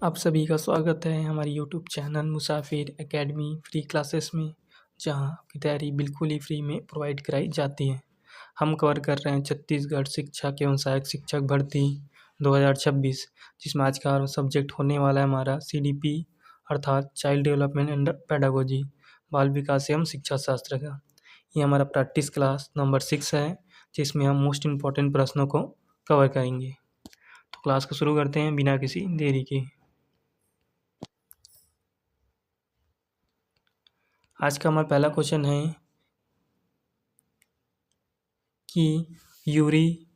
आप सभी का स्वागत है हमारी यूट्यूब चैनल मुसाफिर एकेडमी फ्री क्लासेस में, जहां आपकी तैयारी बिल्कुल ही फ्री में प्रोवाइड कराई जाती है। हम कवर कर रहे हैं छत्तीसगढ़ शिक्षक एवं सहायक शिक्षक भर्ती 2026, जिसमें आज का सब्जेक्ट होने वाला है हमारा CDP अर्थात चाइल्ड डेवलपमेंट एंड पेडागोजी, बाल विकास एवं शिक्षा शास्त्र का। ये हमारा प्रैक्टिस क्लास नंबर 6 है, जिसमें हम मोस्ट इम्पॉर्टेंट प्रश्नों को कवर करेंगे। तो क्लास को शुरू करते हैं बिना किसी देरी के। आज का हमारा पहला क्वेश्चन है कि यूरी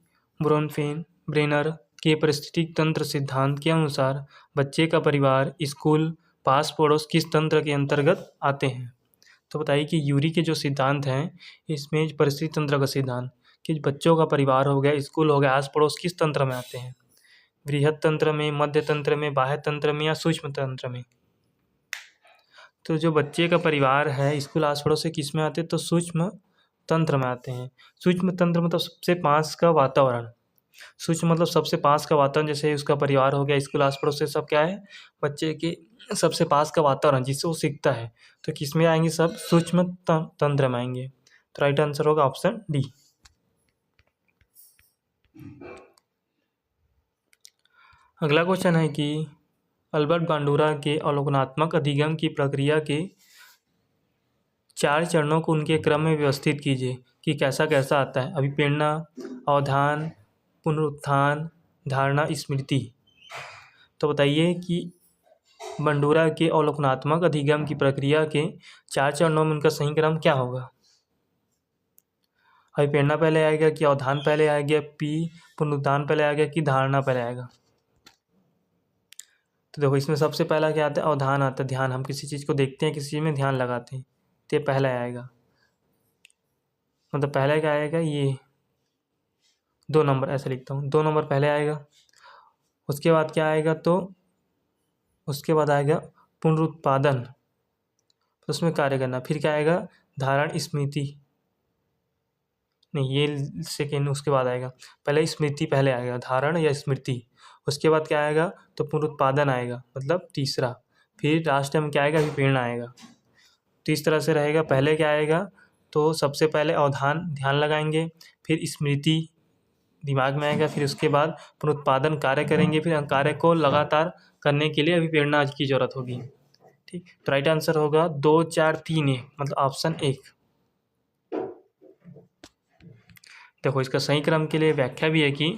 ब्रेनर के पारिस्थितिक तंत्र सिद्धांत के अनुसार बच्चे का परिवार, स्कूल, पास पड़ोस किस तंत्र के अंतर्गत आते हैं। तो बताइए कि यूरी के जो सिद्धांत हैं, इसमें पारिस्थितिक तंत्र का सिद्धांत कि बच्चों का परिवार हो गया, स्कूल हो गया, आस पड़ोस किस तंत्र में आते हैं। बृहद तंत्र में, मध्य तंत्र में, बाह्य तंत्र में या सूक्ष्म तंत्र में। तो जो बच्चे का परिवार है, स्कूल, आस पड़ोस से किस में आते हैं, तो सूक्ष्म तंत्र में आते हैं। सूक्ष्म तंत्र मतलब सबसे पास का वातावरण। सूक्ष्म मतलब सबसे पास का वातावरण, जैसे उसका परिवार हो गया, स्कूल, आस पड़ोस से सब क्या है, बच्चे के सबसे पास का वातावरण जिससे वो सीखता है। तो किस में आएंगे, सब सूक्ष्म तंत्र में आएंगे। तो राइट आंसर होगा ऑप्शन डी। अगला क्वेश्चन है कि अल्बर्ट बांडुरा के अवलोकनात्मक अधिगम की प्रक्रिया के 4 चरणों को उनके क्रम में व्यवस्थित कीजिए कि कैसा कैसा आता है। अभिप्रेरणा, अवधान, पुनरुत्थान, धारणा, स्मृति। तो बताइए कि बांडुरा के अवलोकनात्मक अधिगम की प्रक्रिया के 4 चरणों में उनका सही क्रम क्या होगा। अभिप्रेरणा पहले आएगा कि अवधान पहले आएगा, पुनरुत्थान पहले आएगा कि धारणा पहले आएगा। तो देखो, इसमें सबसे पहला क्या आता है, अवधान आता है, ध्यान। हम किसी चीज़ को देखते हैं, किसी चीज़ में ध्यान लगाते हैं, तो ये पहला आएगा। मतलब पहले क्या आएगा, ये 2 नंबर, ऐसे लिखता हूँ, 2 नंबर पहले आएगा। उसके बाद क्या आएगा, तो उसके बाद आएगा पुनरुत्पादन, तो उसमें कार्य करना। फिर क्या आएगा, धारण, स्मृति, नहीं ये सेकेंड, उसके बाद आएगा। पहले स्मृति पहले आएगा, धारण या स्मृति। उसके बाद क्या आएगा, तो पुनरुत्पादन आएगा, मतलब तीसरा। फिर लास्ट में क्या आएगा, अभिप्रेरणा आएगा। तो इस तरह से रहेगा। पहले क्या आएगा, तो सबसे पहले अवधान, ध्यान लगाएंगे, फिर स्मृति दिमाग में आएगा, फिर उसके बाद पुनरुत्पादन कार्य करेंगे, फिर कार्य को लगातार करने के लिए अभिप्रेरणा की जरूरत होगी। ठीक, तो राइट आंसर होगा 2, 4, 3 ए, मतलब ऑप्शन 1। देखो, इसका सही क्रम के लिए व्याख्या भी है कि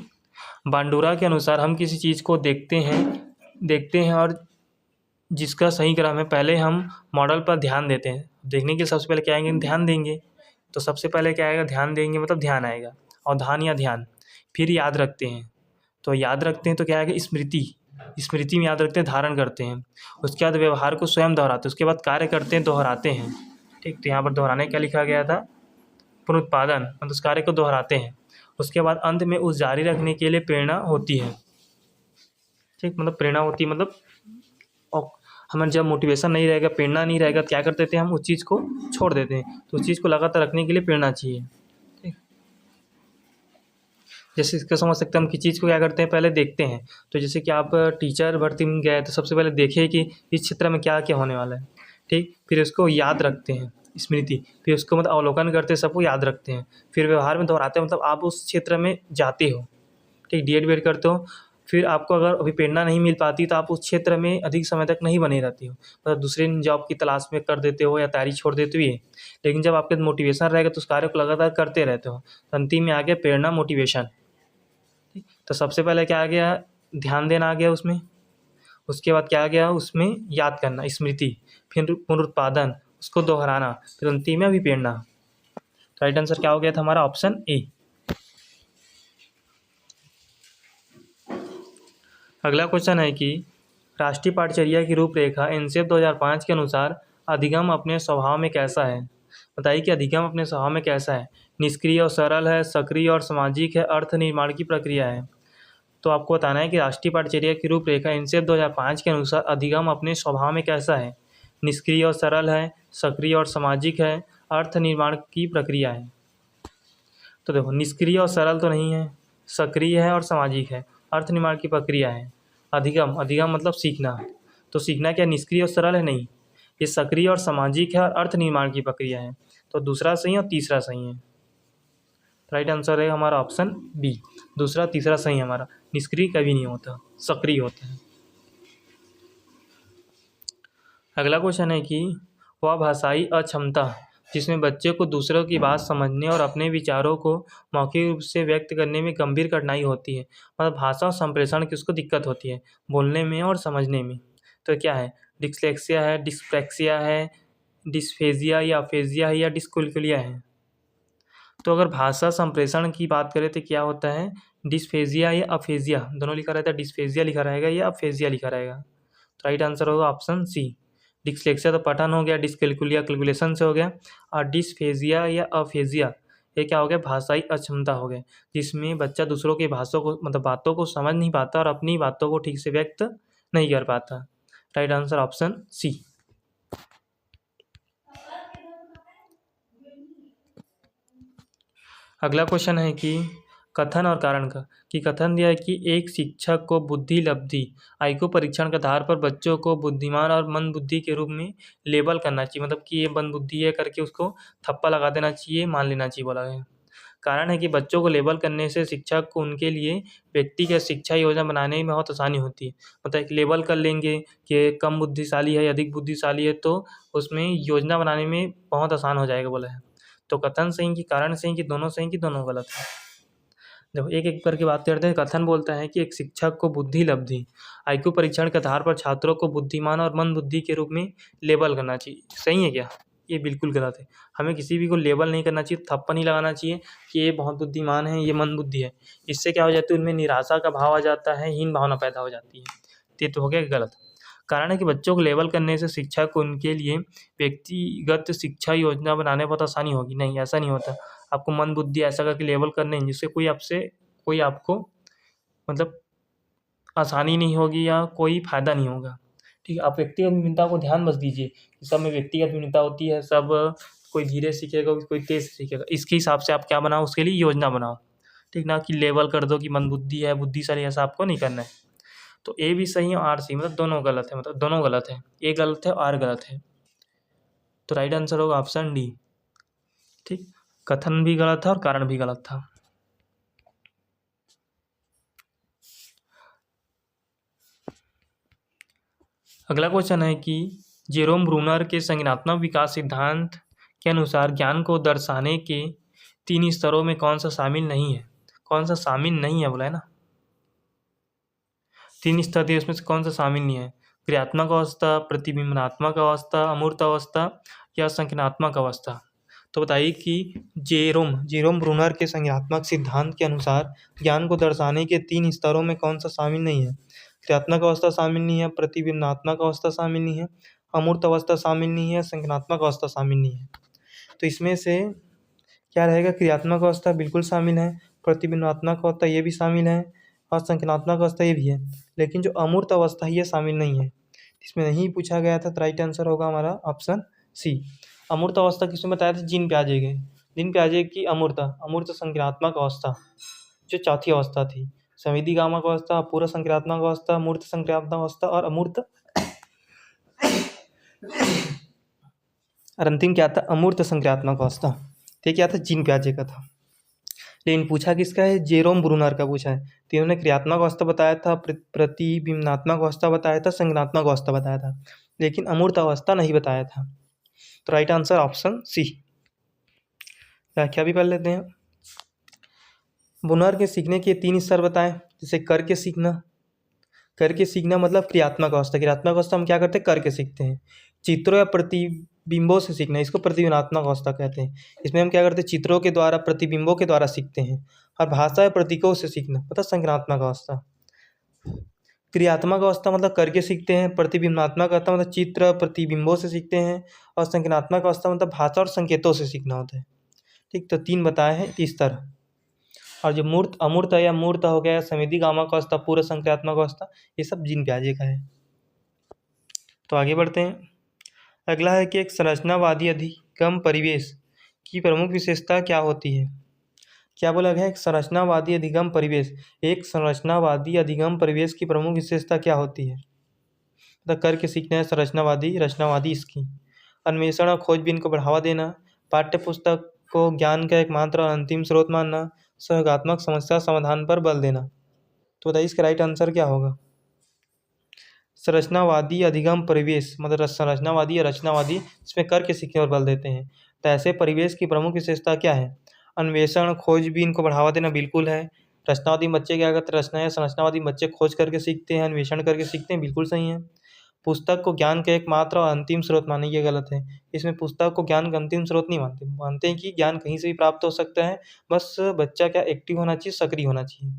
बांडुरा के अनुसार हम किसी चीज़ को देखते हैं और जिसका सही क्रम है, पहले हम मॉडल पर ध्यान देते हैं। देखने के सबसे पहले क्या आएंगे, ध्यान देंगे। तो सबसे पहले क्या आएगा, ध्यान देंगे, मतलब ध्यान आएगा, अवधान या ध्यान। फिर याद रखते हैं, तो याद रखते हैं तो क्या आएगा, स्मृति। स्मृति में याद रखते हैं, धारण करते हैं। उसके बाद व्यवहार को स्वयं दोहराते हैं, उसके बाद कार्य करते हैं, दोहराते हैं। ठीक, तो यहाँ पर दोहराने क्या लिखा गया था, पुनरुत्पादन, मतलब उस कार्य को दोहराते हैं। उसके बाद अंत में उस जारी रखने के लिए प्रेरणा होती है। ठीक, मतलब प्रेरणा होती है, मतलब हमें जब मोटिवेशन नहीं रहेगा, प्रेरणा नहीं रहेगा, तो क्या करते थे, हम उस चीज़ को छोड़ देते हैं। तो उस चीज़ को लगातार रखने के लिए प्रेरणा चाहिए। ठीक, जैसे इसका समझ सकते हैं, हम किसी चीज़ को क्या करते हैं, पहले देखते हैं। तो जैसे कि आप टीचर भर्ती में गए, तो सबसे पहले देखिए कि इस क्षेत्र में क्या क्या होने वाला है। ठीक, फिर उसको याद रखते हैं, स्मृति। फिर उसको मतलब अवलोकन करते हैं, सबको याद रखते हैं। फिर व्यवहार में दोहराते हैं, मतलब आप उस क्षेत्र में जाते हो। ठीक, DED करते हो। फिर आपको अगर अभी प्रेरणा नहीं मिल पाती, तो आप उस क्षेत्र में अधिक समय तक नहीं बने रहती हो, मतलब दूसरे जॉब की तलाश में कर देते हो या तैयारी छोड़ देते हो ये। लेकिन जब आपके मोटिवेशन रहेगा, तो उस कार्य को लगातार करते रहते हो। अंतिम में आ गया प्रेरणा, मोटिवेशन। ठीक, तो सबसे पहले क्या आ गया, ध्यान देना आ गया उसमें। उसके बाद क्या आ गया, उसमें याद करना, स्मृति। फिर पुनरुत्पादन, उसको दोहराना, फिर अंतिम में अभिप्रेरणा। राइट आंसर क्या हो गया था हमारा, ऑप्शन ए। अगला क्वेश्चन है कि राष्ट्रीय पाठचर्या की रूपरेखा एनसीएफ 2005 के अनुसार अधिगम अपने स्वभाव में कैसा है। बताइए कि अधिगम अपने स्वभाव में कैसा है। निष्क्रिय और सरल है, सक्रिय और सामाजिक है, अर्थ निर्माण की प्रक्रिया है। तो आपको बताना है कि राष्ट्रीय पाठचर्या की रूपरेखा एनसीएफ 2005 के अनुसार अधिगम अपने स्वभाव में कैसा है। निष्क्रिय और सरल है, सक्रिय और सामाजिक है, अर्थ निर्माण की प्रक्रिया है। तो देखो, निष्क्रिय और सरल तो नहीं है, सक्रिय है और सामाजिक है, अर्थ निर्माण की प्रक्रिया है। अधिगम, अधिगम मतलब सीखना। तो सीखना क्या निष्क्रिय और सरल है? नहीं, ये सक्रिय और सामाजिक है और अर्थ निर्माण की प्रक्रिया है। तो दूसरा सही और तीसरा सही है। राइट आंसर है हमारा ऑप्शन बी, दूसरा तीसरा सही है हमारा। निष्क्रिय कभी नहीं होता, सक्रिय होता है। अगला क्वेश्चन है कि वह भाषाई अक्षमता जिसमें बच्चे को दूसरों की बात समझने और अपने विचारों को मौखिक रूप से व्यक्त करने में गंभीर कठिनाई होती है, मतलब भाषा और संप्रेषण की उसको दिक्कत होती है बोलने में और समझने में। तो क्या है? डिस्लेक्सिया है, डिस्प्रैक्सिया है, डिस्फेजिया या अफेजिया है, या डिस्कैल्कुलिया है? तो अगर भाषा संप्रेषण की बात करें तो क्या होता है? डिस्फेजिया या अफेजिया, दोनों लिखा रहता है। डिस्फेजिया लिखा रहेगा या अफेजिया लिखा रहेगा? तो राइट आंसर होगा ऑप्शन सी। डिस्लेक्सिया तो पठन हो गया, डिस्कैल्कुलिया कैलकुलेशन से हो गया, और डिस्फेजिया या अफेजिया ये क्या हो गया? भाषाई अक्षमता हो गया, जिसमें बच्चा दूसरों की भाषाओं को मतलब बातों को समझ नहीं पाता और अपनी बातों को ठीक से व्यक्त नहीं कर पाता। Right answer option C. अगला क्वेश्चन है कि कथन और कारण का, कि कथन दिया है कि एक शिक्षक को बुद्धि लब्धि आईक्यू परीक्षण के आधार पर बच्चों को बुद्धिमान और मंद बुद्धि के रूप में लेबल करना चाहिए, मतलब कि ये मंद बुद्धि है करके उसको थप्पा लगा देना चाहिए, मान लेना चाहिए बोला है। कारण है कि बच्चों को लेबल करने से शिक्षक को उनके लिए व्यक्तिगत शिक्षा योजना बनाने में बहुत आसानी होती है। मतलब एक लेबल कर लेंगे कि कम बुद्धिशाली है या अधिक बुद्धिशाली है, तो उसमें योजना बनाने में बहुत आसान हो जाएगा बोला है। तो कथन सही कि कारण सही कि दोनों सही कि दोनों गलत है? देखो एक एक करके बात करते हैं। कथन बोलता है कि एक शिक्षक को बुद्धि लब्धि आईक्यू परीक्षण के आधार पर छात्रों को बुद्धिमान और मंद बुद्धि के रूप में लेबल करना चाहिए। सही है क्या? ये बिल्कुल गलत है। हमें किसी भी को लेबल नहीं करना चाहिए, थप्पा नहीं लगाना चाहिए कि ये बहुत बुद्धिमान है, ये मंद बुद्धि है। इससे क्या हो जाता है? उनमें निराशा का भाव आ जाता है, हीन भावना पैदा हो जाती है। तो ये तो हो गया गलत। कारण है कि बच्चों को लेबल करने से शिक्षक को उनके लिए व्यक्तिगत शिक्षा योजना बनाने में बहुत आसानी होगी। नहीं, ऐसा नहीं होता। आपको मंद बुद्धि ऐसा करके लेबल करने हैं जिससे कोई आपको मतलब आसानी नहीं होगी या कोई फ़ायदा नहीं होगा। ठीक है, आप व्यक्तिगत भिन्नता को ध्यान मत दीजिए कि सब में व्यक्तिगत भिन्नता होती है, सब कोई धीरे सीखेगा, कोई तेज़ सीखेगा। इसके हिसाब से आप क्या बनाओ, उसके लिए योजना बनाओ। ठीक ना, कि लेबल कर दो कि मंदबुद्धि है, बुद्धिशाली, ऐसा आपको नहीं करना है। तो ए भी सही है, आर सही, मतलब दोनों गलत है, मतलब दोनों गलत है। ए गलत है, आर गलत है। तो राइट आंसर होगा ऑप्शन डी। ठीक, कथन भी गलत था और कारण भी गलत था। अगला क्वेश्चन है कि जेरोम ब्रूनर के संज्ञानात्मक विकास सिद्धांत के अनुसार ज्ञान को दर्शाने के 3 स्तरों में कौन सा शामिल नहीं है? कौन सा शामिल नहीं है बोला है ना? 3 स्तर थे, उसमें से कौन सा शामिल नहीं है? क्रियात्मक अवस्था, प्रतिबिंबात्मक अवस्था, अमूर्त अवस्था या संज्ञानात्मक अवस्था? तो बताइए कि जेरोम ब्रूनर के संज्ञानात्मक सिद्धांत के अनुसार ज्ञान को दर्शाने के 3 स्तरों में कौन सा शामिल नहीं है? क्रियात्मक अवस्था शामिल नहीं है, प्रतिबिंबात्मक अवस्था शामिल नहीं है, अमूर्त अवस्था शामिल नहीं है, संज्ञानात्मक अवस्था शामिल नहीं है। तो इसमें से क्या रहेगा? क्रियात्मक अवस्था बिल्कुल शामिल है, प्रतिबिंबात्मक अवस्था ये भी शामिल है, और संज्ञानात्मक अवस्था ये भी है। लेकिन जो अमूर्त अवस्था है ये शामिल नहीं है, इसमें नहीं पूछा गया था। तो राइट आंसर होगा हमारा ऑप्शन सी। अमूर्त अवस्था किसमें बताया था? जीन प्याजे के। जीन प्याजे की अमूर्त संज्ञानात्मक अवस्था जो चौथी अवस्था थी। संवेदीगामक अवस्था, पूर्व संक्रियात्मक अवस्था, मूर्त संक्रियात्मक अवस्था और अमूर्त और अंतिम क्या था? अमूर्त संक्रियात्मक अवस्था। ये क्या था? जीन प्याजे का था। लेकिन पूछा किसका है? जेरोम ब्रूनर का पूछा है। तो इन्होंने क्रियात्मक अवस्था बताया था, प्रतिबिंबात्मक अवस्था बताया था, संज्ञानात्मक अवस्था बताया था, लेकिन अमूर्त अवस्था नहीं बताया था। तो राइट आंसर ऑप्शन सी। व्याख्या भी पढ़ लेते हैं। ब्रूनर के सीखने के 3 स्तर बताएं। जैसे करके सीखना मतलब क्रियात्मक अवस्था हम क्या करते हैं? करके सीखते हैं। चित्रों या प्रतिबिंबों से सीखना, इसको प्रतिबिंबात्मक अवस्था कहते हैं। इसमें हम क्या करते हैं? चित्रों के द्वारा, प्रतिबिंबों के द्वारा सीखते हैं। और भाषा या प्रतीकों से सीखना मतलब संज्ञानात्मक अवस्था। क्रियात्मक अवस्था मतलब करके सीखते हैं, प्रतिबिंबात्मक अवस्था मतलब चित्र प्रतिबिंबों से सीखते हैं, और संज्ञानात्मक अवस्था मतलब भाषा और संकेतों से सीखना होता है। ठीक, तो 3 बताए हैं इस तरह। और जो अमूर्त या मूर्त हो गया, संवेदीगामक अवस्था, पूर्व संक्रियात्मक अवस्था, ये सब जीन प्याजे का है। तो आगे बढ़ते हैं। अगला है कि एक संरचनावादी अधिगम परिवेश की प्रमुख विशेषता क्या होती है? क्या बोला गया? एक संरचनावादी अधिगम परिवेश। एक संरचनावादी अधिगम परिवेश की प्रमुख विशेषता क्या होती है? तो करके सीखना है संरचनावादी, रचनावादी इसकी। अन्वेषण और खोजबीन को बढ़ावा देना, पाठ्य पुस्तक को ज्ञान का एकमात्र और अंतिम स्रोत मानना, सहयोगात्मक समस्या समाधान पर बल देना। तो बताइए इसका राइट आंसर क्या होगा? संरचनावादी अधिगम परिवेश मतलब संरचनावादी या रचनावादी, इसमें करके सीखने पर बल देते हैं। तो ऐसे परिवेश की प्रमुख विशेषता क्या है? अन्वेषण खोजबीन को बढ़ावा देना बिल्कुल है। रचनावादी बच्चे क्या करते हैं? रचना या संरचनावादी बच्चे खोज करके सीखते हैं, अन्वेषण करके सीखते हैं, बिल्कुल सही है। पुस्तक को ज्ञान का एकमात्र और अंतिम स्रोत माने, ये गलत है। इसमें पुस्तक को ज्ञान का अंतिम स्रोत नहीं मानते, मानते हैं कि ज्ञान कहीं से भी प्राप्त हो सकता है, बस बच्चा क्या एक्टिव होना चाहिए, सक्रिय होना चाहिए।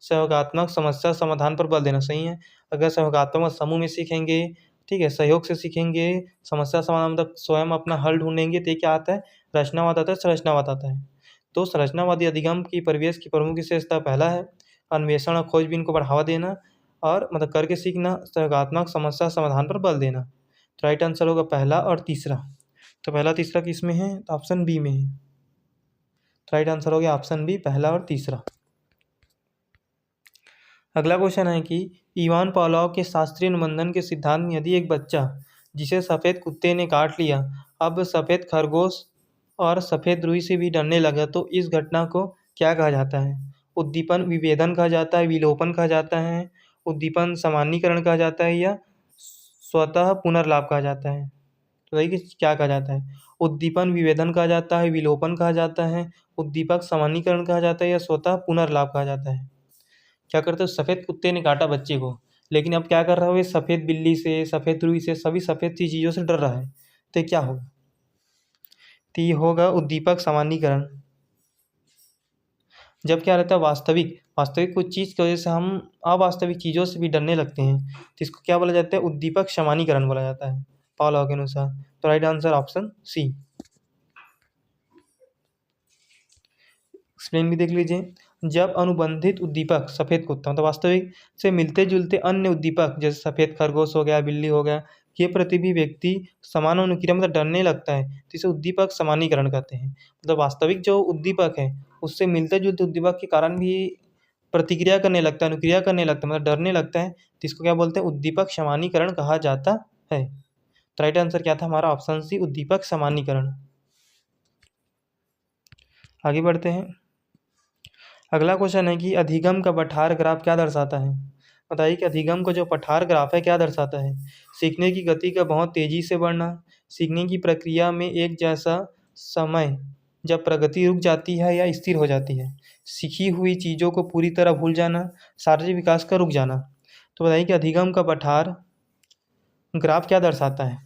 सहयोगात्मक समस्या समाधान पर बल देना, सही है। अगर सहयोगात्मक समूह में सीखेंगे, ठीक है, सहयोग से सीखेंगे, समस्या समाधान मतलब स्वयं अपना हल ढूंढेंगे, तो ये क्या आता है? रचनावाद आता है, संरचनावाद आता है। तो संरचनावादी अधिगम की परिवेश की प्रमुख विशेषता पहला है अन्वेषण और खोजबीन को बढ़ावा देना और मतलब करके सीखना, सहयोगात्मक समस्या समाधान पर बल देना। तो राइट आंसर होगा पहला और तीसरा। तो पहला तीसरा किस में है? तो ऑप्शन बी में है। तो राइट आंसर हो गया ऑप्शन बी, पहला और तीसरा। अगला क्वेश्चन है कि इवान पावलोव के शास्त्रीय अनुबंधन के सिद्धांत में यदि एक बच्चा जिसे सफ़ेद कुत्ते ने काट लिया अब सफ़ेद खरगोश और सफ़ेद रुई से भी डरने लगा, तो इस घटना को क्या कहा जाता है? उद्दीपन विभेदन कहा जाता है, विलोपन कहा जाता है, उद्दीपन सामान्यीकरण कहा जाता है, या स्वतः पुनर्लाभ कहा जाता है? तो देखिए क्या कहा जाता है? उद्दीपन विभेदन कहा जाता है, विलोपन कहा जाता है, उद्दीपक सामान्यीकरण कहा जाता है, या स्वतः पुनर्लाभ कहा जाता है? क्या करते हो? सफ़ेद कुत्ते ने काटा बच्चे को, लेकिन अब क्या कर रहा है? वो सफ़ेद बिल्ली से, सफ़ेद रुई से, सभी सफ़ेद सी चीज़ों से डर रहा है, तो ये क्या होगा? तो ये होगा उद्दीपक सामान्यीकरण। जब क्या रहता है? वास्तविक वास्तविक कुछ चीज़ की वजह से हम अवास्तविक चीज़ों से भी डरने लगते हैं, तो इसको क्या बोला जाता है? उद्दीपक सामान्यीकरण बोला जाता है पावलोव के अनुसार। तो right answer option C. Explain भी देख लीजिए। जब अनुबंधित उद्दीपक सफ़ेद कुत्ता मतलब वास्तविक से मिलते जुलते अन्य उद्दीपक जैसे सफ़ेद खरगोश हो गया, बिल्ली हो गया, ये प्रति भी व्यक्ति समान अनुक्रिया मतलब डरने लगता है, तो इसे उद्दीपक सामान्यीकरण कहते हैं। मतलब वास्तविक जो उद्दीपक है उससे मिलते जुलते उद्दीपक के कारण भी प्रतिक्रिया करने लगता है, अनुक्रिया करने लगता है, मतलब डरने लगता है, तो इसको क्या बोलते हैं? उद्दीपक सामान्यीकरण कहा जाता है। तो राइट आंसर क्या था हमारा? ऑप्शन सी, उद्दीपक सामान्यीकरण। आगे बढ़ते हैं। अगला क्वेश्चन है कि अधिगम का पठार ग्राफ क्या दर्शाता है? बताइए कि अधिगम का जो पठार ग्राफ है क्या दर्शाता है? सीखने की गति का बहुत तेज़ी से बढ़ना, सीखने की प्रक्रिया में एक जैसा समय जब प्रगति रुक जाती है या स्थिर हो जाती है, सीखी हुई चीज़ों को पूरी तरह भूल जाना, शारीरिक विकास का रुक जाना। तो बताइए कि अधिगम का पठार ग्राफ क्या दर्शाता है?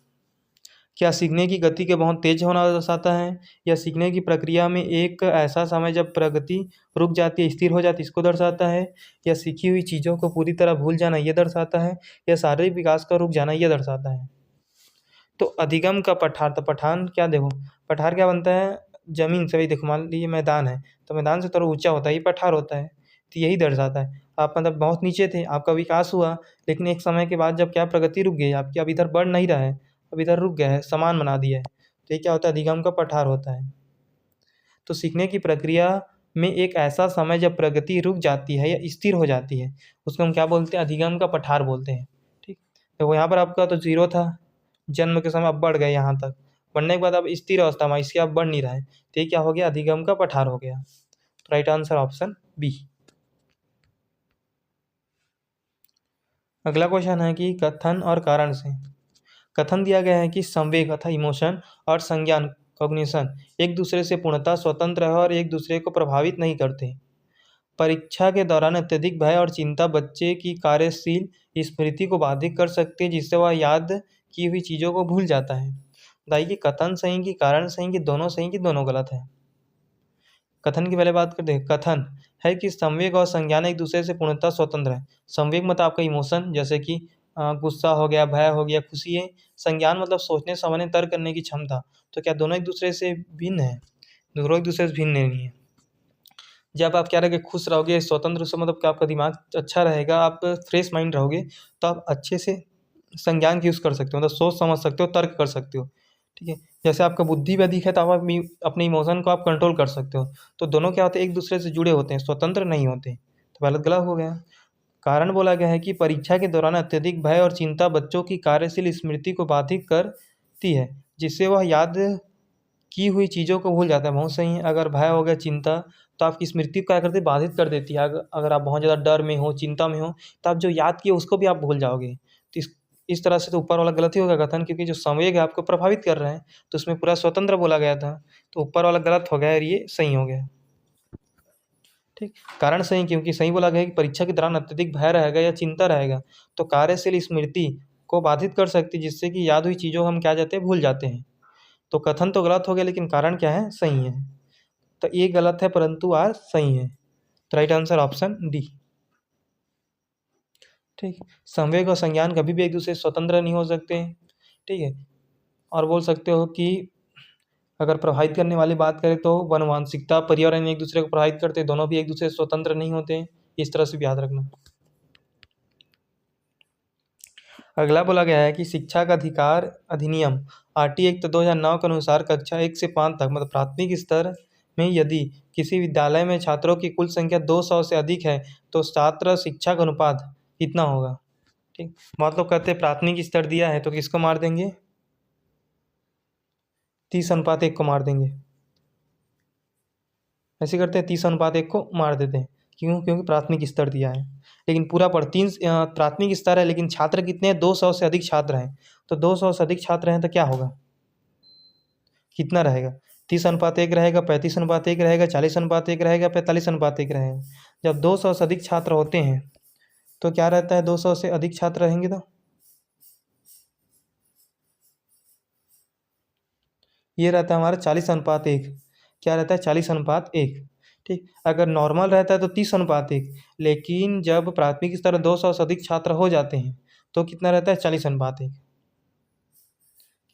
क्या सीखने की गति के बहुत तेज होना दर्शाता है, या सीखने की प्रक्रिया में एक ऐसा समय जब प्रगति रुक जाती है, स्थिर हो जाती है, इसको दर्शाता है, या सीखी हुई चीज़ों को पूरी तरह भूल जाना ये दर्शाता है, या शारीरिक विकास का रुक जाना ये दर्शाता है? तो अधिगम का पठार, तो पठान क्या देखो, पठार क्या बनता है? ज़मीन से, वही देखो मान लीजिए मैदान है, तो मैदान से थोड़ा ऊँचा होता है, ये पठार होता है, तो यही दर्शाता है। आप मतलब बहुत नीचे थे, आपका विकास हुआ, लेकिन एक समय के बाद जब क्या प्रगति रुक गई आपकी, अब इधर बढ़ नहीं रहा है, अब इधर रुक गया है, समान बना दिया है, तो ये क्या होता है? अधिगम का पठार होता है। तो सीखने की प्रक्रिया में एक ऐसा समय जब प्रगति रुक जाती है या स्थिर हो जाती है, उसको हम क्या बोलते हैं? अधिगम का पठार बोलते हैं। ठीक, तो यहाँ पर आपका तो 0 था जन्म के समय, अब बढ़ गए यहाँ तक, बढ़ने के बाद अब स्थिर अवस्था में, इसके अब बढ़ नहीं रहा है, तो ये क्या हो गया? अधिगम का पठार हो गया। तो राइट आंसर ऑप्शन बी। अगला क्वेश्चन है कि कथन और कारण से। कथन दिया गया है कि संवेग अर्थात इमोशन और संज्ञान कॉग्निशन एक दूसरे से पूर्णतः स्वतंत्र है और एक दूसरे को प्रभावित नहीं करते। परीक्षा के दौरान अत्यधिक भय और चिंता बच्चे की कार्यशील स्मृति को बाधित कर सकती है, जिससे वह याद की हुई चीज़ों को भूल जाता है। बताइए कि कथन सही कि कारण सही कि दोनों सही कि दोनों गलत है? कथन की पहले बात करते हैं। कथन है कि संवेग और संज्ञान एक दूसरे से पूर्णतः स्वतंत्र है। संवेग मतलब आपका इमोशन, जैसे कि गुस्सा हो गया, भय हो गया, खुशी है। संज्ञान मतलब सोचने समझने तर्क करने की क्षमता। तो क्या दोनों एक दूसरे से भिन्न है? दोनों एक दूसरे से भिन्न नहीं है। जब आप क्या रहोगे? खुश रहोगे, स्वतंत्र से मतलब कि आपका दिमाग अच्छा रहेगा, आप फ्रेश माइंड रहोगे, तो आप अच्छे से संज्ञान की यूज़ कर सकते हो, मतलब सोच समझ सकते हो, तर्क कर सकते हो। ठीक है। जैसे आपका बुद्धि भी अधिक है तो आप अपने इमोशन को आप कंट्रोल कर सकते हो। तो दोनों क्या होते हैं, एक दूसरे से जुड़े होते हैं, स्वतंत्र नहीं होते। तो गलत हो गया। कारण बोला गया है कि परीक्षा के दौरान अत्यधिक भय और चिंता बच्चों की कार्यशील स्मृति को बाधित करती है, जिससे वह याद की हुई चीज़ों को भूल जाता है। बहुत सही है। अगर भय हो गया, चिंता, तो आपकी स्मृति को क्या करती है, बाधित कर देती है। अगर आप बहुत ज़्यादा डर में हो, चिंता में हो, तो आप जो याद किए उसको भी आप भूल जाओगे। तो इस तरह से तो ऊपर वाला गलत ही होगा कथन, क्योंकि जो संवेग है आपको प्रभावित कर रहे हैं, तो उसमें पूरा स्वतंत्र बोला गया था। तो ऊपर वाला गलत हो गया और ये सही हो गया। ठीक। कारण सही, क्योंकि सही बोला गया है कि परीक्षा के दौरान अत्यधिक भय रहेगा या चिंता रहेगा तो कार्यशील स्मृति को बाधित कर सकती है, जिससे कि याद हुई चीज़ों हम क्या जाते हैं, भूल जाते हैं। तो कथन तो गलत हो गया, लेकिन कारण क्या है, सही है। तो ए गलत है परंतु आर सही है। तो राइट आंसर ऑप्शन डी। ठीक। संवेग और संज्ञान कभी भी एक दूसरे से स्वतंत्र नहीं हो सकते। ठीक है। और बोल सकते हो कि अगर प्रभावित करने वाली बात करें तो वनवांशिकता, पर्यावरण एक दूसरे को प्रभावित करते, दोनों भी एक दूसरे से स्वतंत्र नहीं होते। इस तरह से भी याद रखना। अगला बोला गया है कि शिक्षा का अधिकार अधिनियम आरटी एक्ट 2009 के अनुसार कक्षा 1 से 5 तक मतलब प्राथमिक स्तर में यदि किसी विद्यालय में छात्रों की कुल संख्या 200 से अधिक है तो छात्र शिक्षक अनुपात कितना होगा। ठीक। मतलब कहते हैं प्राथमिक स्तर दिया है तो किसको मार देंगे, 30:1 को मार देंगे। ऐसे करते हैं, 30:1 को मार देते हैं। क्यों? क्योंकि प्राथमिक स्तर दिया है। लेकिन पूरा पर प्राथमिक स्तर है, लेकिन छात्र कितने हैं, 200 से अधिक छात्र हैं। तो 200 से अधिक छात्र हैं तो क्या होगा, कितना रहेगा, 30:1 रहेगा, 35:1 रहेगा, 40:1 रहेगा, 45:1 रहेगा। जब 200 से अधिक छात्र होते हैं तो क्या रहता है, 200 से अधिक छात्र रहेंगे तो ये रहता है हमारा 40:1। क्या रहता है, 40:1। ठीक। अगर नॉर्मल रहता है तो 30:1, लेकिन जब प्राथमिक स्तर 200 से अधिक छात्र हो जाते हैं तो कितना रहता है, 40:1।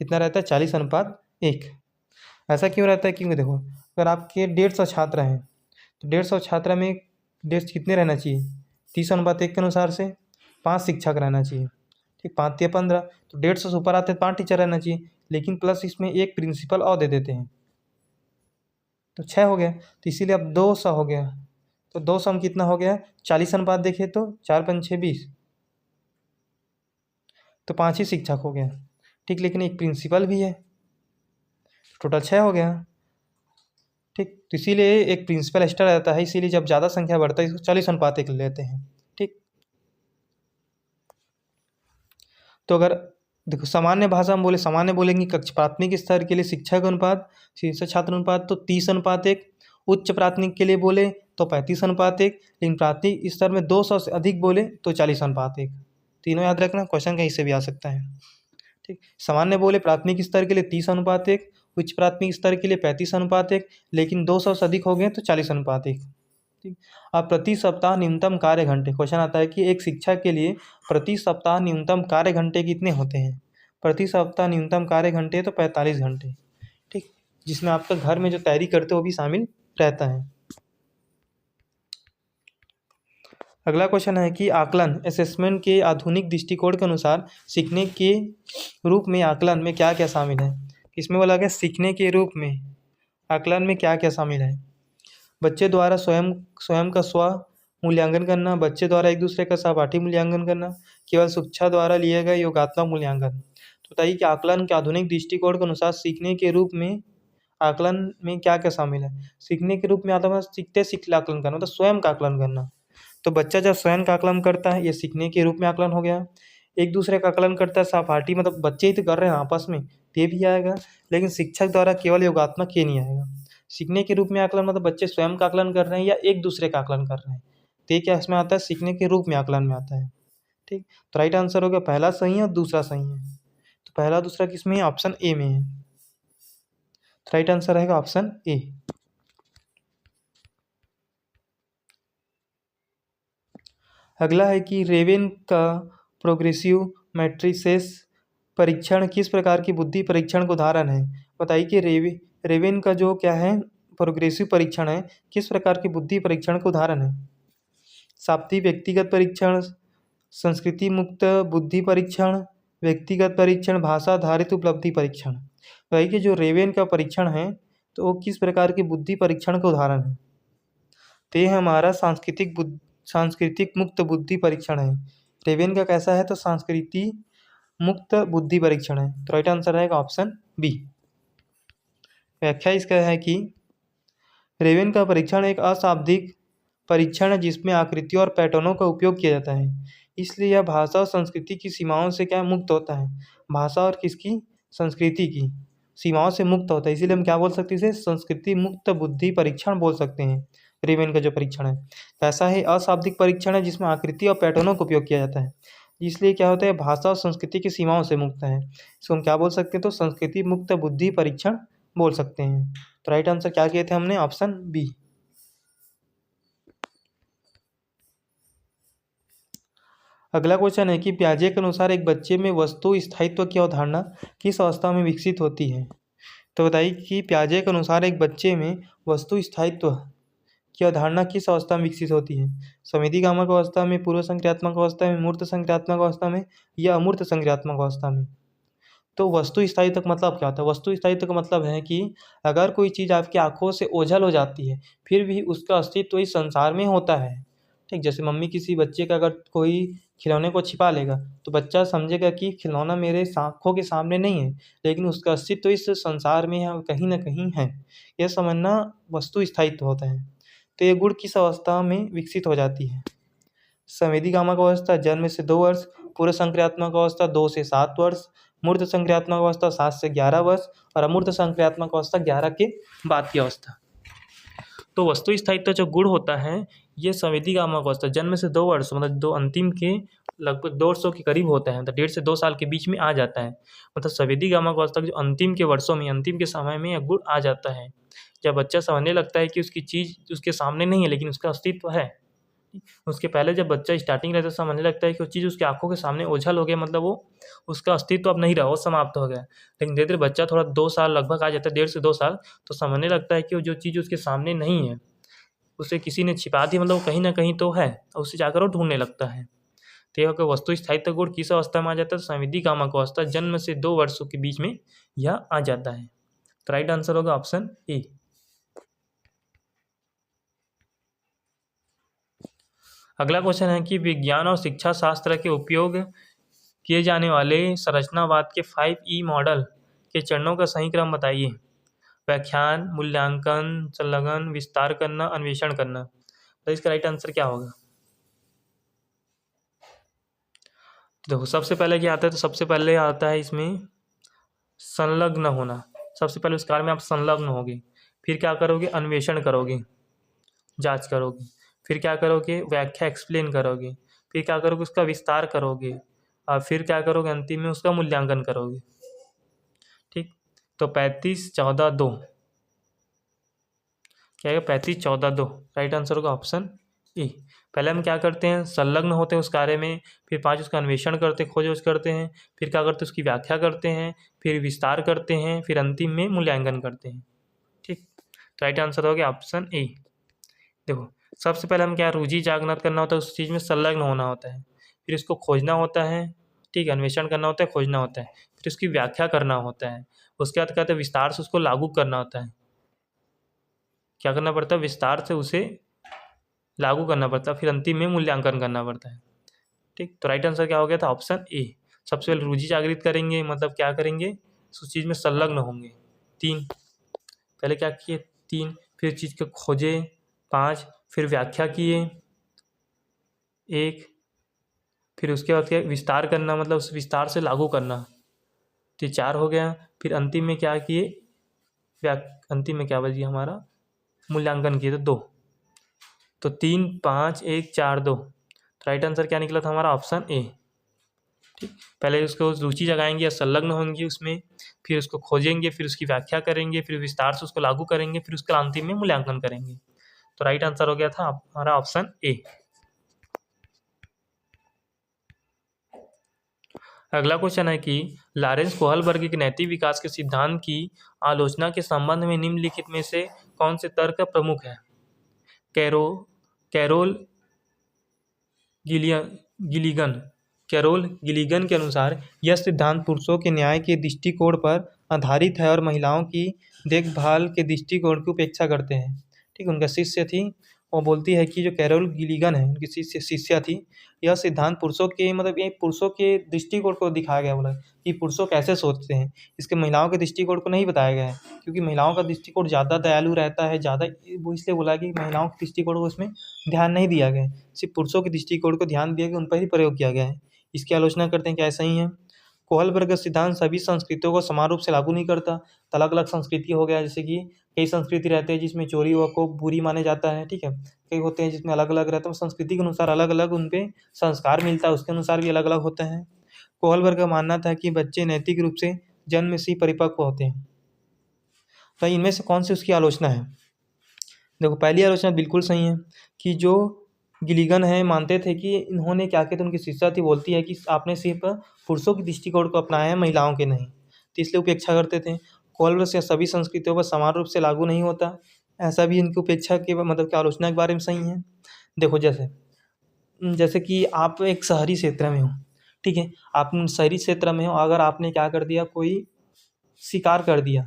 कितना रहता है, 40:1। ऐसा क्यों रहता है, क्योंकि देखो अगर आपके 150 छात्र हैं तो 150 छात्र में 150 कितने रहना चाहिए, 30:1 के अनुसार से 5 शिक्षक रहना चाहिए। ठीक। 5 या 15, तो 150 से ऊपर आते हैं 5 टीचर रहना चाहिए, लेकिन प्लस इसमें एक प्रिंसिपल और दे देते हैं तो 6 हो गया। तो इसीलिए अब 200 हो गया। तो 200 में कितना हो गया, 40:1 देखे तो 4×5 = 20, तो 5 ही शिक्षक हो गया। ठीक। लेकिन एक प्रिंसिपल भी है, टोटल 6 हो गया। ठीक। तो इसीलिए एक प्रिंसिपल एक्स्ट्रा रहता है, इसीलिए जब ज़्यादा संख्या बढ़ता है इसको 40:1 लेते हैं। ठीक। तो अगर देखो सामान्य भाषा में सामान्य बोलेंगे कक्षा प्राथमिक स्तर के लिए शिक्षक अनुपात, शीर्ष छात्र अनुपात तो 30:1, उच्च प्राथमिक के लिए बोले तो 35:1, लेकिन प्राथमिक स्तर में 200 से अधिक बोले तो 40:1। तीनों याद रखना, क्वेश्चन कहीं से भी आ सकता है। ठीक। सामान्य बोले प्राथमिक स्तर के लिए 30:1, उच्च प्राथमिक स्तर के लिए 35:1, लेकिन 200 से अधिक हो गए तो 40:1। ठीक। अब प्रति सप्ताह न्यूनतम कार्य घंटे, क्वेश्चन आता है कि एक शिक्षक के लिए प्रति सप्ताह न्यूनतम कार्य घंटे कितने होते हैं। प्रति सप्ताह न्यूनतम कार्य घंटे तो 45 घंटे। ठीक। जिसमें आपका घर में जो तैयारी करते हो वो भी शामिल रहता है। अगला क्वेश्चन है कि आकलन असेसमेंट के आधुनिक दृष्टिकोण के अनुसार सीखने के रूप में आकलन में क्या क्या शामिल है। इसमें बोला गया सीखने के रूप में आकलन में क्या क्या शामिल है। बच्चे द्वारा स्वयं का स्व मूल्यांकन करना, बच्चे द्वारा एक दूसरे का सहपाठी मूल्यांकन करना, केवल शिक्षा द्वारा लिए गए योगात्मक मूल्यांकन। तो बताइए कि आकलन के आधुनिक दृष्टिकोण के अनुसार सीखने के रूप में आकलन में क्या क्या शामिल है। सीखने के रूप में आता है सीखते सीखते आकलन करना, मतलब स्वयं का आकलन करना। तो बच्चा जब स्वयं का आकलन करता है ये सीखने के रूप में आकलन हो गया। एक दूसरे का आकलन करता है सहपाठी, मतलब बच्चे ही तो कर रहे हैं आपस में, ये भी आएगा। लेकिन शिक्षक द्वारा केवल योगात्मक ये नहीं आएगा। सीखने के रूप में आकलन मतलब बच्चे स्वयं का आकलन कर रहे हैं या एक दूसरे का आकलन कर रहे हैं, तो ये क्या इसमें आता है, सीखने के रूप में आकलन में आता है। ठीक। तो राइट आंसर हो गया पहला सही है और दूसरा सही है। तो पहला दूसरा किसमें है, ऑप्शन ए में है। तो राइट आंसर रहेगा ऑप्शन ए। अगला है कि रेवेन का प्रोग्रेसिव मैट्रिसेस परीक्षण किस प्रकार की बुद्धि परीक्षण का उदाहरण है। बताइए कि रेवेन का जो क्या है प्रोग्रेसिव परीक्षण है, किस प्रकार की बुद्धि परीक्षण का उदाहरण है। शाब्दिक व्यक्तिगत परीक्षण, संस्कृति मुक्त बुद्धि परीक्षण, व्यक्तिगत परीक्षण, भाषा आधारित उपलब्धि परीक्षण। वही कि जो रेवेन का परीक्षण है तो वो किस प्रकार के बुद्धि परीक्षण का उदाहरण है? तो ये हमारा सांस्कृतिक मुक्त बुद्धि परीक्षण है। रेवेन का कैसा है? तो सांस्कृतिक मुक्त बुद्धि परीक्षण है। तो राइट आंसर रहेगा ऑप्शन बी। व्याख्या इसका है कि रेवेन का परीक्षण एक अशाब्दिक परीक्षण है जिसमें आकृतियों और पैटर्नों का उपयोग किया जाता है, इसलिए यह भाषा और संस्कृति की सीमाओं से क्या मुक्त होता है? भाषा और किसकी? संस्कृति की सीमाओं से मुक्त होता है, इसीलिए हम क्या बोल सकते हैं? इसे संस्कृति मुक्त बुद्धि परीक्षण बोल सकते हैं। रेवेन का जो परीक्षण है ऐसा है अशाब्दिक परीक्षण है जिसमें आकृति और पैटर्नों का उपयोग किया जाता है, इसलिए क्या होता है? भाषा और संस्कृति की सीमाओं से मुक्त है। इसको हम क्या बोल सकते हैं? तो संस्कृति मुक्त बुद्धि परीक्षण बोल सकते हैं। तो राइट आंसर क्या किए थे हमने? Option B. अगला क्वेश्चन है कि पियाजे के अनुसार एक बच्चे में वस्तु स्थायित्व की अवधारणा किस अवस्था में विकसित होती है? तो बताइए कि पियाजे के अनुसार एक बच्चे में वस्तु स्थायित्व की अवधारणा किस अवस्था में विकसित होती है? संवेदीगामक अवस्था में, पूर्व संक्रियात्मक अवस्था में, मूर्त संक्रियात्मक अवस्था में या अमूर्त संक्रियात्मक अवस्था में? तो वस्तु स्थायित्व का मतलब क्या होता है? वस्तु स्थायित्व का मतलब है कि अगर कोई चीज़ आपकी आंखों से ओझल हो जाती है फिर भी उसका अस्तित्व इस संसार में होता है। ठीक, जैसे मम्मी किसी बच्चे का अगर कोई खिलौने को छिपा लेगा तो बच्चा समझेगा कि खिलौना मेरे आँखों के सामने नहीं है, लेकिन उसका अस्तित्व इस संसार में है, कहीं ना कहीं है। यह समझना वस्तु स्थायित्व होता है। तो ये गुण किस अवस्था में विकसित हो जाती है? संवेदीगामक अवस्था जन्म से 2 वर्ष, पूर्व संक्रियात्मक अवस्था 2 से 7 वर्ष, मूर्त संक्रियात्मक अवस्था 7 से 11 वर्ष और अमूर्त संक्रियात्मक अवस्था 11 के बाद की अवस्था। तो वस्तु स्थायित्व जो गुण होता है ये संवेदीगामक अवस्था जन्म से 2 वर्ष मतलब दो अंतिम के लगभग 2 वर्षों के करीब होता है, तो 1.5 से 2 साल के बीच में आ जाता है। मतलब संवेदीगामक अवस्था जो अंतिम के वर्षों में, अंतिम के समय में यह गुण आ जाता है, जब बच्चा समझने लगता है कि उसकी चीज़ उसके सामने नहीं है लेकिन उसका अस्तित्व है। उसके पहले जब बच्चा स्टार्टिंग रहता है समझने लगता है कि वो चीज़ उसकी आंखों के सामने ओझल हो गया, मतलब वो उसका अस्तित्व अब नहीं रहा, वो समाप्त हो गया। लेकिन धीरे धीरे बच्चा थोड़ा 2 साल लगभग आ जाता है, 1.5 से 2 साल, तो समझने लगता है कि वो जो चीज़ उसके सामने नहीं है उसे किसी ने छिपा दी, मतलब वो कहीं ना कहीं तो है और उसे जाकर वो ढूंढने लगता है। तो यह वस्तु स्थायित्व गुण किस अवस्था में आ जाता है? संवेदीगामक अवस्था जन्म से 2 वर्षों के बीच में यह आ जाता है। तो राइट आंसर होगा ऑप्शन ए। अगला क्वेश्चन है कि विज्ञान और शिक्षा शास्त्र के उपयोग किए जाने वाले संरचनावाद के 5E मॉडल के चरणों का सही क्रम बताइए। व्याख्यान, मूल्यांकन, संलग्न, विस्तार करना, अन्वेषण करना। तो इसका राइट आंसर क्या होगा? देखो सबसे पहले क्या आता है? तो सबसे पहले आता है इसमें संलग्न होना। सबसे पहले उस कार्य में आप संलग्न होगे, फिर क्या करोगे? अन्वेषण करोगे, जांच करोगे, फिर क्या करोगे? व्याख्या एक्सप्लेन करोगे, फिर क्या करोगे? उसका विस्तार करोगे और फिर क्या करोगे? अंतिम में उसका मूल्यांकन करोगे। ठीक, तो 35, 14, 2 क्या है? 35, 14, 2 राइट आंसर होगा ऑप्शन ए। पहले हम क्या करते हैं? संलग्न होते हैं उस कार्य में, फिर 5 उसका अन्वेषण करते, खोज करते हैं, फिर क्या करते हैं? उसकी व्याख्या करते हैं, फिर विस्तार करते हैं, फिर अंतिम में मूल्यांकन करते हैं। ठीक, तो राइट आंसर हो गया ऑप्शन ए। देखो सबसे पहले हम क्या, रुचि जागृत करना होता है, उस चीज़ में संलग्न होना होता है, फिर इसको खोजना होता है। ठीक है, अन्वेषण करना होता है, खोजना होता है, फिर उसकी व्याख्या करना होता है, उसके बाद कहते हैं विस्तार से उसको लागू करना होता है। क्या करना पड़ता है? विस्तार से उसे लागू करना पड़ता है, फिर अंतिम में मूल्यांकन करना पड़ता है। ठीक, तो राइट आंसर क्या हो गया था? Option A. सबसे पहले रुचि जागृत करेंगे, मतलब क्या करेंगे? उस चीज़ में संलग्न होंगे। 3 पहले क्या किए? 3 फिर चीज़ को खोजे, 5 फिर व्याख्या किए, 1 फिर उसके बाद क्या? विस्तार करना, मतलब उस विस्तार से लागू करना, तो 4 हो गया। फिर अंतिम में क्या किए? अंतिम में क्या बच गया हमारा? मूल्यांकन किए, तो 2। तो 3, 5, 1, 4, 2। तो राइट आंसर क्या निकला था हमारा? Option A. ठीक, पहले उसको रुचि जगाएंगे या संलग्न होंगे उसमें, फिर उसको खोजेंगे, फिर उसकी व्याख्या करेंगे, फिर विस्तार से उसको लागू करेंगे, फिर उसका अंतिम में मूल्यांकन करेंगे। तो राइट आंसर हो गया था हमारा ऑप्शन ए। अगला क्वेश्चन है कि लॉरेंस कोहलबर्ग के नैतिक विकास के सिद्धांत की आलोचना के संबंध में निम्नलिखित में से कौन से तर्क प्रमुख है? कैरोल गिलिगन कैरोल गिलिगन के अनुसार यह सिद्धांत पुरुषों के न्याय के दृष्टिकोण पर आधारित है और महिलाओं की देखभाल के दृष्टिकोण की उपेक्षा करते हैं। ठीक है, उनका शिष्य थी, वो बोलती है कि जो कैरोल गिलिगन है उनकी शिष्या थी, यह सिद्धांत पुरुषों के मतलब ये पुरुषों के दृष्टिकोण को दिखाया गया, बोला कि पुरुषों कैसे सोचते हैं, इसके महिलाओं के दृष्टिकोण को नहीं बताया गया है, क्योंकि महिलाओं का दृष्टिकोण ज़्यादा दयालु रहता है, ज़्यादा वो इसलिए बोला कि महिलाओं के दृष्टिकोण को उसमें ध्यान नहीं दिया गया है, सिर्फ पुरुषों के दृष्टिकोण को ध्यान दिया गया, उन पर ही प्रयोग किया गया है। इसकी आलोचना करते हैं, क्या ऐसा ही है? कोहलबर्ग का सिद्धांत सभी संस्कृतियों को समान रूप से लागू नहीं करता। तो अलग अलग संस्कृति हो गया, जैसे कि कई संस्कृति रहते हैं जिसमें चोरी को बुरी माने जाता है, ठीक है, कई होते हैं जिसमें अलग अलग रहता है, संस्कृति के अनुसार अलग अलग उन पे संस्कार मिलता है, उसके अनुसार भी अलग अलग होता है। कोहलबर्ग का मानना था कि बच्चे नैतिक रूप से जन्म से ही परिपक्व होते हैं। तो इनमें से कौन सी उसकी आलोचना है? देखो, पहली आलोचना बिल्कुल सही है कि जो गिलिगन है मानते थे कि इन्होंने क्या किया था, उनकी शिष्या थी, बोलती है कि आपने सिर्फ पुरुषों की दृष्टिकोण को अपनाया है, महिलाओं के नहीं, तो इसलिए उपेक्षा करते थे। कोहलबर्ग से सभी संस्कृतियों पर समान रूप से लागू नहीं होता, ऐसा भी इनकी उपेक्षा के मतलब कि आलोचना के बारे में सही है। देखो, जैसे जैसे कि आप एक शहरी क्षेत्र में हो, ठीक है, आप शहरी क्षेत्र में हो, अगर आपने क्या कर दिया, कोई शिकार कर दिया,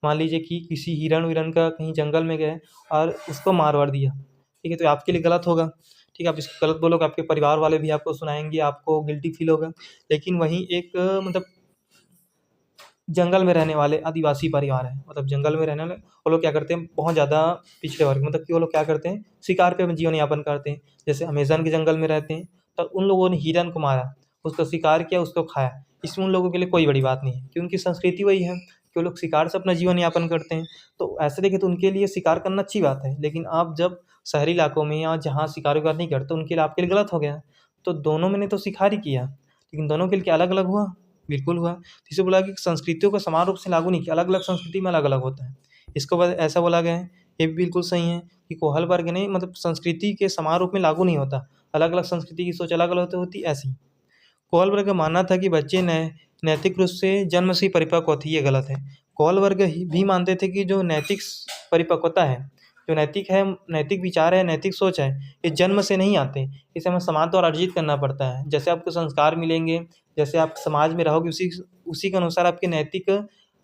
मान लीजिए कि किसी हिरण विरण का कहीं जंगल में गए और उसको मार वार दिया, ठीक है, तो आपके लिए गलत होगा, ठीक है, आप इसको गलत बोलोगे, आपके परिवार वाले भी आपको सुनाएंगे, आपको गिल्टी फील होगा। लेकिन वहीं एक मतलब जंगल में रहने वाले आदिवासी परिवार है, मतलब जंगल में रहने वाले, वो लोग क्या करते हैं, बहुत ज़्यादा पिछड़े वर्ग, मतलब कि वो लोग क्या करते हैं, शिकार पे जीवन यापन करते हैं, जैसे अमेज़न के जंगल में रहते हैं, तो उन लोगों ने हिरन को मारा, उसका शिकार किया, उसको खाया, इसमें उन लोगों के लिए कोई बड़ी बात नहीं है, क्योंकि उनकी संस्कृति वही है कि वो लोग शिकार से अपना जीवन यापन करते हैं। तो ऐसे देखें तो उनके लिए शिकार करना अच्छी बात है, लेकिन आप जब शहरी इलाकों में या जहाँ शिकार विकार नहीं करते, उनके लिए आपके लिए गलत हो गया। तो दोनों मैंने तो शिकार ही किया, लेकिन दोनों के लिए क्या अलग अलग हुआ? बिल्कुल हुआ। इसे बोला कि संस्कृतियों को समान रूप से लागू नहीं किया, अलग अलग संस्कृति में अलग अलग होता है, इसको बाद ऐसा बोला गया है। ये भी बिल्कुल सही है कि कोहलबर्ग ने मतलब संस्कृति के समान रूप में लागू नहीं होता, अलग अलग संस्कृति की सोच अलग अलग होती ऐसी। कोहलबर्ग का मानना था कि बच्चे नैतिक रूप से जन्म से ही परिपक्व होती है, ये गलत है। कोहलबर्ग भी मानते थे कि जो नैतिक परिपक्वता है, जो नैतिक है, नैतिक विचार है, नैतिक सोच है, ये जन्म से नहीं आते, इसे हमें समाज द्वारा अर्जित करना पड़ता है। जैसे आपको संस्कार मिलेंगे, जैसे आप समाज में रहोगे, उसी के अनुसार आपके नैतिक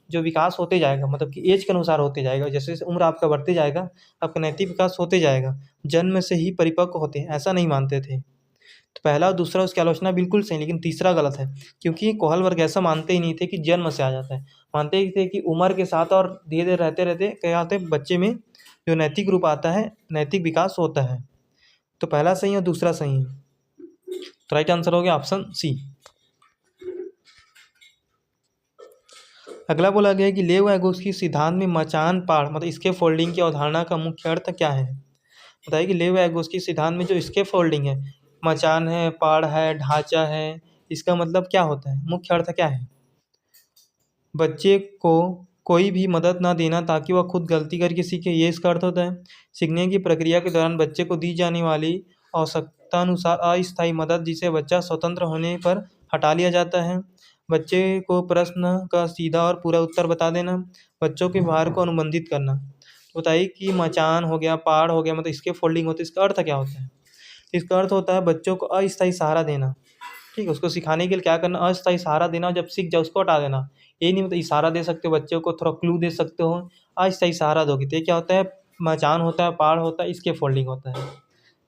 जो विकास होते जाएगा, मतलब कि एज के अनुसार होते जाएगा, जैसे जैसे उम्र आपका बढ़ते जाएगा, आपका नैतिक विकास होते जाएगा, जन्म से ही परिपक्व होते हैं, ऐसा नहीं मानते थे। तो पहला और दूसरा उसकी आलोचना बिल्कुल सही, लेकिन तीसरा गलत है, क्योंकि कोहलबर्ग ऐसा मानते ही नहीं थे कि जन्म से आ जाता है, मानते ही थे कि उम्र के साथ और धीरे धीरे रहते रहते क्या होता है, बच्चे में जो नैतिक रूप आता है, नैतिक विकास होता है। तो पहला सही और दूसरा सही है, तो राइट आंसर हो गया ऑप्शन सी। अगला बोला गया है कि लेव एगोस्की सिद्धांत में मचान पाड़ मतलब स्केप फोल्डिंग की अवधारणा का मुख्य अर्थ क्या है? बताइए कि लेव एगोस्की सिद्धांत में जो स्केप फोल्डिंग है, मचान है, पाड़ है, ढांचा है, इसका मतलब क्या होता है, मुख्य अर्थ क्या है? बच्चे को कोई भी मदद ना देना ताकि वह खुद गलती करके सीखे, ये इसका अर्थ होता है। सीखने की प्रक्रिया के दौरान बच्चे को दी जाने वाली आवश्यकतानुसार अस्थायी मदद, जिसे बच्चा स्वतंत्र होने पर हटा लिया जाता है। बच्चे को प्रश्न का सीधा और पूरा उत्तर बता देना। बच्चों के व्यवहार को अनुबंधित करना। तो बताइए कि मचान हो गया, पहाड़ हो गया, मतलब इसके फोल्डिंग होती है, इसका अर्थ क्या होता है? इसका अर्थ होता है बच्चों को अस्थायी सहारा देना, ठीक है, उसको सिखाने के लिए क्या करना, अस्थायी सहारा देना, जब सीख जाए उसको हटा देना। ये नहीं मतलब इशारा दे सकते हो बच्चों को, थोड़ा क्लू दे सकते हो, अस्थायी सहारा दोगे तो ये क्या होता है, मचान होता है, पहाड़ होता है, इसके फोल्डिंग होता है।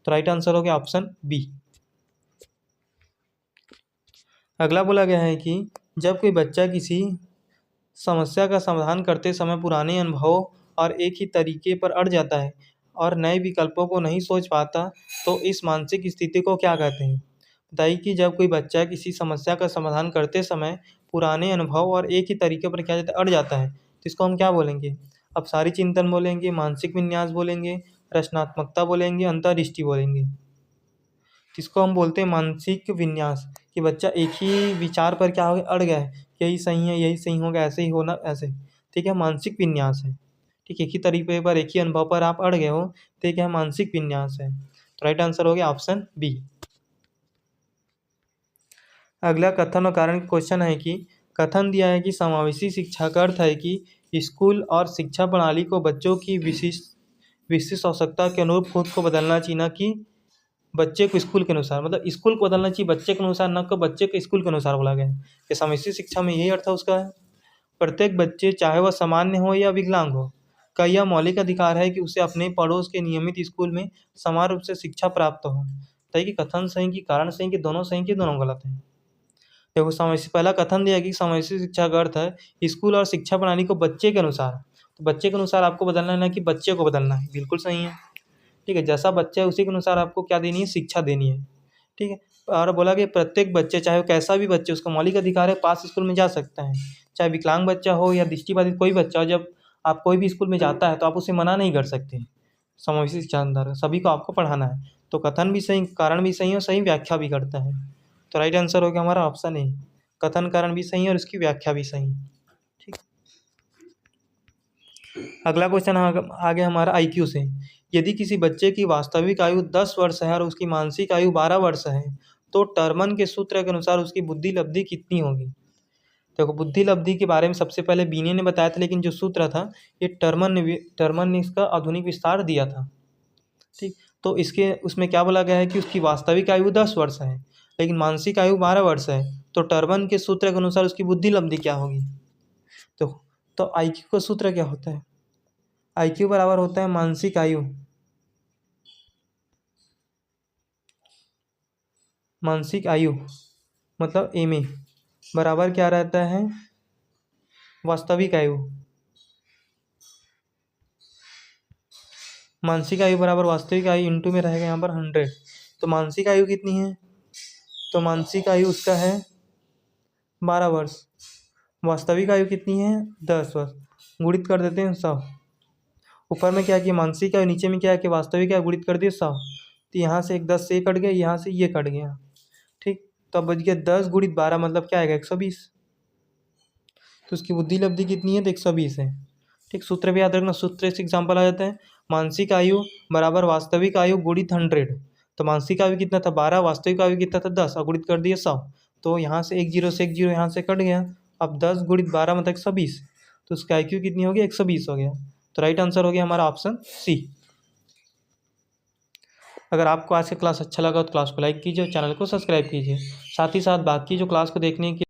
तो राइट आंसर हो गया ऑप्शन बी। अगला बोला गया है कि जब कोई बच्चा किसी समस्या का समाधान करते समय पुराने अनुभव और एक ही तरीके पर अड़ जाता है और नए विकल्पों को नहीं सोच पाता, तो इस मानसिक स्थिति को क्या कहते हैं? बताइए कि जब कोई बच्चा किसी समस्या का समाधान करते समय पुराने अनुभव और एक ही तरीके पर क्या जाता है, अड़ जाता है, तो इसको हम क्या बोलेंगे? अपसारी चिंतन बोलेंगे, मानसिक विन्यास बोलेंगे, रचनात्मकता बोलेंगे, अंतर्दृष्टि बोलेंगे। इसको हम बोलते हैं मानसिक विन्यास, कि बच्चा एक ही विचार पर क्या हो गया, अड़ गया है, यही सही है, यही सही होगा, ऐसे ही होना, ऐसे, ठीक है, मानसिक विन्यास है। ठीक, एक ही तरीके पर, एक ही अनुभव पर आप अड़ गए हो, तो ये क्या है, मानसिक विन्यास है। तो राइट आंसर हो गया ऑप्शन बी। अगला कथन और कारण क्वेश्चन है कि कथन दिया है कि समावेशी शिक्षा का अर्थ है कि स्कूल और शिक्षा प्रणाली को बच्चों की विशिष्ट विशिष्ट आवश्यकता के अनुरूप खुद को बदलना चाहिए, ना कि बच्चे को स्कूल के अनुसार, मतलब स्कूल को बदलना चाहिए बच्चे के अनुसार, न कि बच्चे को स्कूल के अनुसार बोला गया है। ये समावेशी शिक्षा में यही अर्थ है उसका है। प्रत्येक बच्चे चाहे वह सामान्य हो या विकलांग हो का यह मौलिक अधिकार है कि उसे अपने पड़ोस के नियमित स्कूल में समान रूप से शिक्षा प्राप्त हो। तो कि कथन सही कि कारण सही कि दोनों गलत हैं। देखो समावेशी, पहला कथन दिया कि समावेशी शिक्षा का अर्थ है स्कूल और शिक्षा प्रणाली को बच्चे के अनुसार, तो बच्चे के अनुसार आपको बदलना है ना कि बच्चे को बदलना है, बिल्कुल सही है। ठीक है, जैसा बच्चा है उसी के अनुसार आपको क्या देनी है, शिक्षा देनी है। ठीक है, और बोला कि प्रत्येक बच्चे चाहे वो कैसा भी बच्चे, उसका मौलिक अधिकार है पास स्कूल में जा सकता है, चाहे विकलांग बच्चा हो या दृष्टिबाधित कोई बच्चा हो। जब आप कोई भी स्कूल में जाता है तो आप उसे मना नहीं कर सकते। समावेशी शिक्षा अंदर सभी को आपको पढ़ाना है। तो कथन भी सही, कारण भी सही और सही व्याख्या भी करता है। तो राइट आंसर हो गया हमारा ऑप्शन ए, कथन कारण भी सही है और इसकी व्याख्या भी सही। ठीक, अगला क्वेश्चन आ गया हमारा आईक्यू से। यदि किसी बच्चे की वास्तविक आयु 10 वर्ष है और उसकी मानसिक आयु 12 वर्ष है तो टर्मन के सूत्र के अनुसार उसकी बुद्धि लब्धि कितनी होगी। देखो बुद्धि लब्धि के बारे में सबसे पहले बीने ने बताया था, लेकिन जो सूत्र था ये टर्मन ने इसका आधुनिक विस्तार दिया था। ठीक, तो इसके उसमें क्या बोला गया है कि उसकी वास्तविक आयु 10 वर्ष है लेकिन मानसिक आयु 12 वर्ष है, तो टर्मन के सूत्र के अनुसार उसकी बुद्धि लब्धि क्या होगी। तो आईक्यू का सूत्र क्या होता है, आईक्यू बराबर होता है मानसिक आयु, मानसिक आयु मतलब एम ए बराबर क्या रहता है, वास्तविक आयु। मानसिक आयु बराबर वास्तविक आयु इंटू में रहेगा यहाँ पर 100। तो मानसिक आयु कितनी है, तो मानसिक आयु उसका है 12 वर्ष, वास्तविक आयु कितनी है 10 वर्ष। गुणित कर देते हैं 100, ऊपर में क्या किया मानसिक आयु, नीचे में क्या है कि वास्तविक आयु, गुणित कर दिए 100। तो यहाँ से एक 10 से कट गया, यहाँ से ये कट गया। ठीक, तो अब बच गया 10 गुणित 12 मतलब क्या आएगा 120। तो उसकी बुद्धि लब्धि कितनी है तो 120 है। ठीक, सूत्र भी याद रखना, सूत्र से एग्जाम्पल आ जाता है मानसिक आयु बराबर वास्तविक आयु गुणित 100। तो मानसिक आयु कितना था 12, वास्तविक आयु कितना था 10 और गुणित कर दिए 100। तो यहाँ से एक जीरो यहाँ से कट गया। अब 10 गुणित 12 मतलब 120, तो उसका IQ कितनी हो गया 120 हो गया। तो राइट आंसर हो गया हमारा ऑप्शन सी। अगर आपको आज का क्लास अच्छा लगा तो क्लास को लाइक कीजिए और चैनल को सब्सक्राइब कीजिए। साथ ही साथ बाकी जो क्लास को देखने की